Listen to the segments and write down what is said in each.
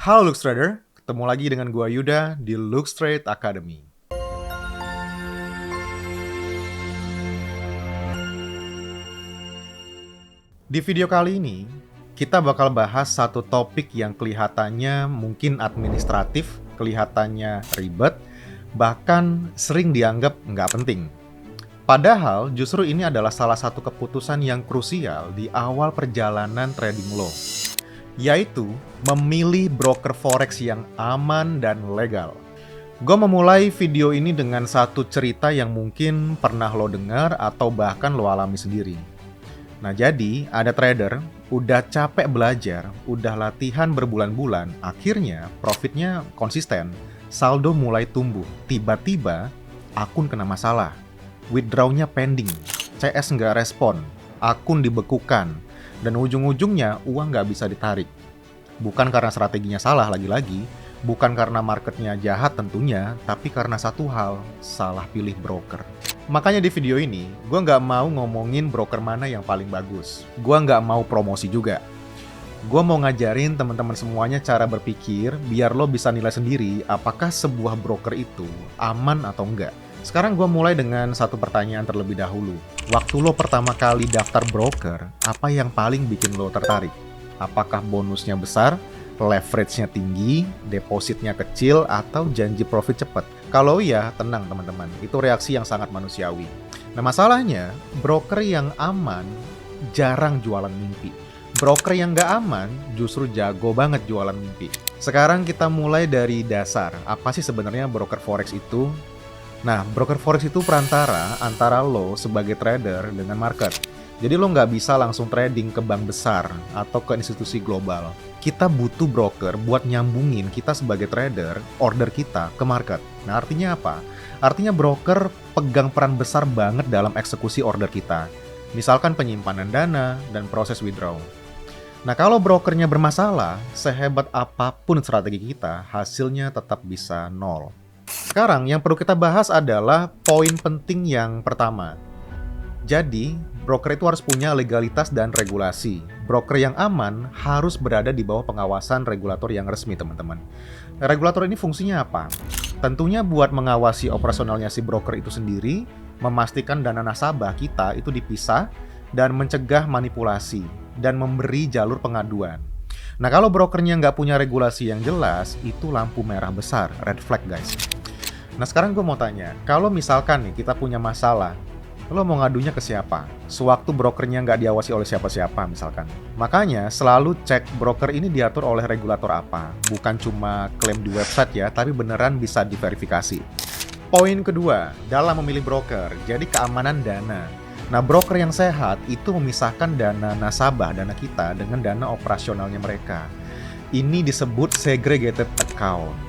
Halo Lux Trader, ketemu lagi dengan gua Yuda di Lux Trade Academy. Di video kali ini, kita bakal bahas satu topik yang kelihatannya mungkin administratif, kelihatannya ribet, bahkan sering dianggap nggak penting. Padahal justru ini adalah salah satu keputusan yang krusial di awal perjalanan trading lo, yaitu memilih broker forex yang aman dan legal. Gue memulai video ini dengan satu cerita yang mungkin pernah lo dengar atau bahkan lo alami sendiri. Nah jadi, ada trader, udah capek belajar, udah latihan berbulan-bulan, akhirnya profitnya konsisten, saldo mulai tumbuh, tiba-tiba akun kena masalah, withdrawnya pending, CS nggak respon, akun dibekukan, dan ujung-ujungnya uang nggak bisa ditarik. Bukan karena strateginya salah lagi-lagi, bukan karena marketnya jahat tentunya, tapi karena satu hal, salah pilih broker. Makanya di video ini, gue nggak mau ngomongin broker mana yang paling bagus. Gue nggak mau promosi juga. Gue mau ngajarin teman-teman semuanya cara berpikir, biar lo bisa nilai sendiri apakah sebuah broker itu aman atau enggak. Sekarang gue mulai dengan satu pertanyaan terlebih dahulu. Waktu lo pertama kali daftar broker, apa yang paling bikin lo tertarik? Apakah bonusnya besar, leverage-nya tinggi, depositnya kecil, atau janji profit cepat? Kalau iya, tenang teman-teman, itu reaksi yang sangat manusiawi. Nah masalahnya, broker yang aman jarang jualan mimpi. Broker yang nggak aman justru jago banget jualan mimpi. Sekarang kita mulai dari dasar. Apa sih sebenarnya broker forex itu? Nah, broker forex itu perantara antara lo sebagai trader dengan market. Jadi lo nggak bisa langsung trading ke bank besar atau ke institusi global. Kita butuh broker buat nyambungin kita sebagai trader, order kita ke market. Nah artinya apa? Artinya broker pegang peran besar banget dalam eksekusi order kita. Misalkan penyimpanan dana dan proses withdraw. Nah kalau brokernya bermasalah, sehebat apapun strategi kita, hasilnya tetap bisa nol. Sekarang yang perlu kita bahas adalah poin penting yang pertama. Jadi, broker itu harus punya legalitas dan regulasi. Broker yang aman harus berada di bawah pengawasan regulator yang resmi, teman-teman. Regulator ini fungsinya apa? Tentunya buat mengawasi operasionalnya si broker itu sendiri, memastikan dana nasabah kita itu dipisah, dan mencegah manipulasi, dan memberi jalur pengaduan. Nah, kalau brokernya nggak punya regulasi yang jelas, itu lampu merah besar, red flag guys. Nah, sekarang gue mau tanya, kalau misalkan nih kita punya masalah, lo mau ngadunya ke siapa? Sewaktu brokernya nggak diawasi oleh siapa-siapa misalkan. Makanya selalu cek broker ini diatur oleh regulator apa. Bukan cuma klaim di website ya, tapi beneran bisa diverifikasi. Poin kedua, dalam memilih broker, jadi keamanan dana. Nah, broker yang sehat itu memisahkan dana nasabah, dana kita, dengan dana operasionalnya mereka. Ini disebut segregated account.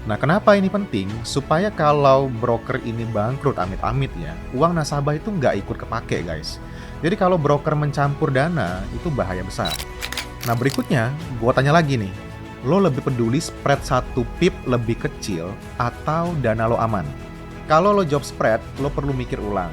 Nah, kenapa ini penting? Supaya kalau broker ini bangkrut amit-amit ya, uang nasabah itu nggak ikut kepake guys. Jadi kalau broker mencampur dana, itu bahaya besar. Nah, berikutnya, gue tanya lagi nih. Lo lebih peduli spread 1 pip lebih kecil atau dana lo aman? Kalau lo job spread, lo perlu mikir ulang.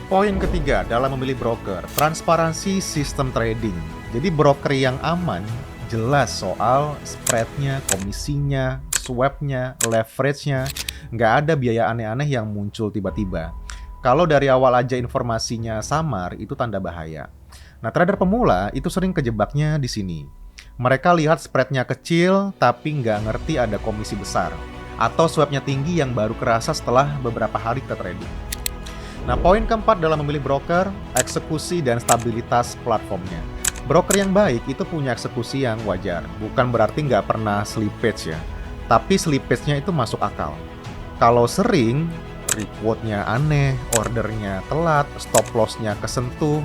Poin ketiga dalam memilih broker, transparansi sistem trading. Jadi broker yang aman, jelas soal spreadnya, komisinya, swapnya, leverage-nya, nggak ada biaya aneh-aneh yang muncul tiba-tiba. Kalau dari awal aja informasinya samar, itu tanda bahaya. Nah, trader pemula itu sering kejebaknya di sini. Mereka lihat spread-nya kecil, tapi nggak ngerti ada komisi besar. Atau swapnya tinggi yang baru kerasa setelah beberapa hari kita trading. Nah, poin keempat dalam memilih broker, eksekusi dan stabilitas platformnya. Broker yang baik itu punya eksekusi yang wajar, bukan berarti nggak pernah slippage ya. Tapi slippage-nya itu masuk akal. Kalau sering, reward-nya aneh, ordernya telat, stop loss-nya kesentuh,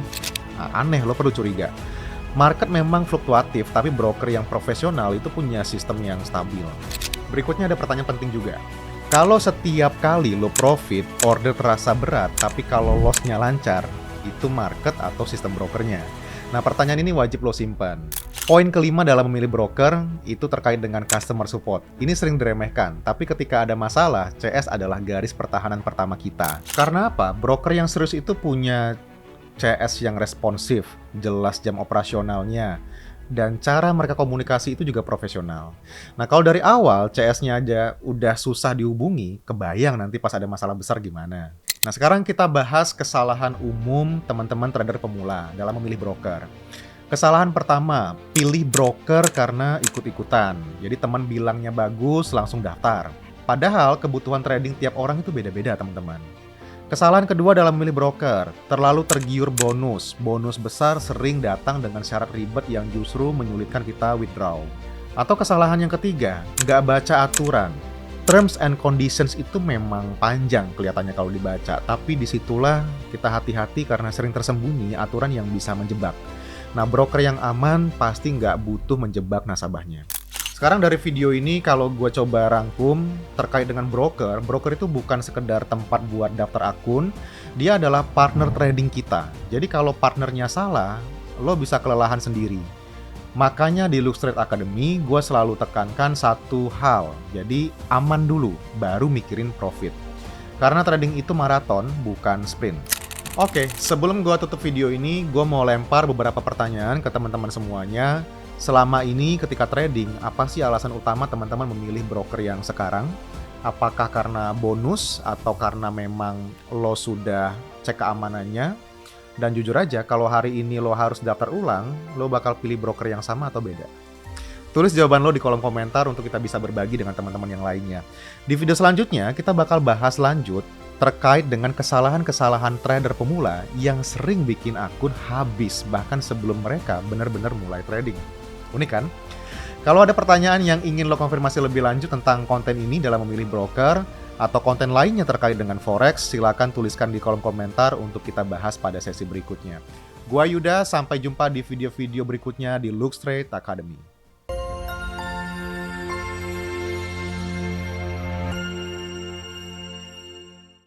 nah, aneh, lo perlu curiga. Market memang fluktuatif, tapi broker yang profesional itu punya sistem yang stabil. Berikutnya ada pertanyaan penting juga. Kalau setiap kali lo profit, order terasa berat, tapi kalau loss-nya lancar, itu market atau sistem brokernya. Nah, pertanyaan ini wajib lo simpan. Poin kelima dalam memilih broker itu terkait dengan customer support. Ini sering diremehkan, tapi ketika ada masalah, CS adalah garis pertahanan pertama kita. Karena apa? Broker yang serius itu punya CS yang responsif, jelas jam operasionalnya, dan cara mereka komunikasi itu juga profesional. Nah, kalau dari awal CS-nya aja udah susah dihubungi, kebayang nanti pas ada masalah besar gimana. Nah, sekarang kita bahas kesalahan umum teman-teman trader pemula dalam memilih broker. Kesalahan pertama, pilih broker karena ikut-ikutan. Jadi teman bilangnya bagus, langsung daftar. Padahal kebutuhan trading tiap orang itu beda-beda, teman-teman. Kesalahan kedua dalam memilih broker, terlalu tergiur bonus. Bonus besar sering datang dengan syarat ribet yang justru menyulitkan kita withdraw. Atau kesalahan yang ketiga, nggak baca aturan. Terms and conditions itu memang panjang kelihatannya kalau dibaca, tapi disitulah kita hati-hati karena sering tersembunyi aturan yang bisa menjebak. Nah, broker yang aman pasti nggak butuh menjebak nasabahnya. Sekarang dari video ini kalau gue coba rangkum terkait dengan broker, broker itu bukan sekedar tempat buat daftar akun, dia adalah partner trading kita. Jadi kalau partnernya salah, lo bisa kelelahan sendiri. Makanya di Lux Trade Academy, gue selalu tekankan satu hal, jadi aman dulu, baru mikirin profit. Karena trading itu maraton, bukan sprint. Oke, sebelum gue tutup video ini, gue mau lempar beberapa pertanyaan ke teman-teman semuanya. Selama ini ketika trading, apa sih alasan utama teman-teman memilih broker yang sekarang? Apakah karena bonus atau karena memang lo sudah cek keamanannya? Dan jujur aja, kalau hari ini lo harus daftar ulang, lo bakal pilih broker yang sama atau beda? Tulis jawaban lo di kolom komentar untuk kita bisa berbagi dengan teman-teman yang lainnya. Di video selanjutnya, kita bakal bahas lanjut terkait dengan kesalahan-kesalahan trader pemula yang sering bikin akun habis bahkan sebelum mereka benar-benar mulai trading. Unik kan? Kalau ada pertanyaan yang ingin lo konfirmasi lebih lanjut tentang konten ini dalam memilih broker atau konten lainnya terkait dengan forex, silakan tuliskan di kolom komentar untuk kita bahas pada sesi berikutnya. Gua Yuda, sampai jumpa di video-video berikutnya di Lux Trade Academy.